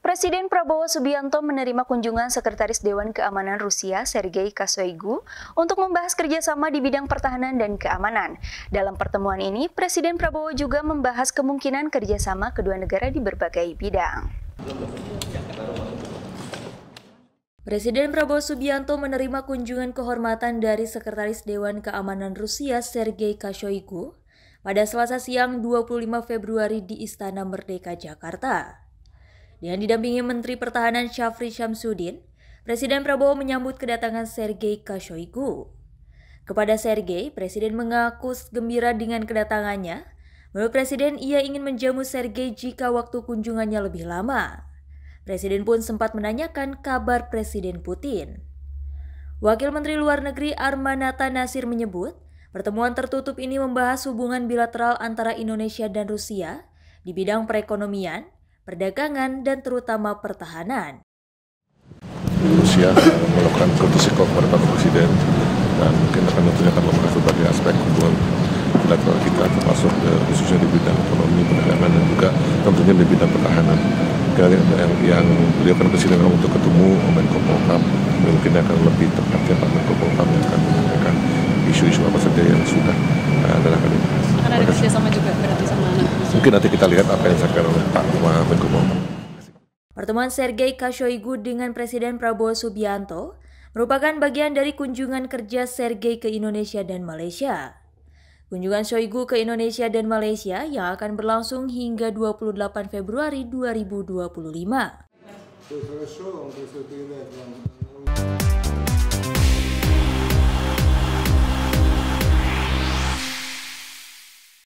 Presiden Prabowo Subianto menerima kunjungan Sekretaris Dewan Keamanan Rusia Sergei Shoigu untuk membahas kerjasama di bidang pertahanan dan keamanan. Dalam pertemuan ini, Presiden Prabowo juga membahas kemungkinan kerjasama kedua negara di berbagai bidang. Presiden Prabowo Subianto menerima kunjungan kehormatan dari Sekretaris Dewan Keamanan Rusia Sergei Shoigu pada Selasa siang 25 Februari di Istana Merdeka, Jakarta. Dengan didampingi Menteri Pertahanan Syafri Syamsuddin, Presiden Prabowo menyambut kedatangan Sergei Shoigu. Kepada Sergei, Presiden mengaku gembira dengan kedatangannya. Menurut Presiden, ia ingin menjamu Sergei jika waktu kunjungannya lebih lama. Presiden pun sempat menanyakan kabar Presiden Putin. Wakil Menteri Luar Negeri Armanata Nasir menyebut, pertemuan tertutup ini membahas hubungan bilateral antara Indonesia dan Rusia di bidang perekonomian, perdagangan, dan terutama pertahanan. Rusia melakukan courtesy call kepada Pak Presiden dan mungkin tentunya akan membahas berbagai aspek hubungan bilateral kita, termasuk khususnya di bidang ekonomi, perdagangan, dan juga tentunya di bidang pertahanan. Yang beliau kan Presiden untuk ketemu Menko Polhukam, mungkin akan lebih tepatnya Pak Menko Polhukam yang akan menyampaikan isu-isu apa saja yang sudah akan dibahas. Akan ada kerjasama juga berarti sama anak. Mungkin nanti kita lihat apa yang disampaikan oleh Pak Menko Polhukam. Pertemuan Sergei Shoigu dengan Presiden Prabowo Subianto merupakan bagian dari kunjungan kerja Sergei ke Indonesia dan Malaysia. Kunjungan Shoigu ke Indonesia dan Malaysia yang akan berlangsung hingga 28 Februari 2025.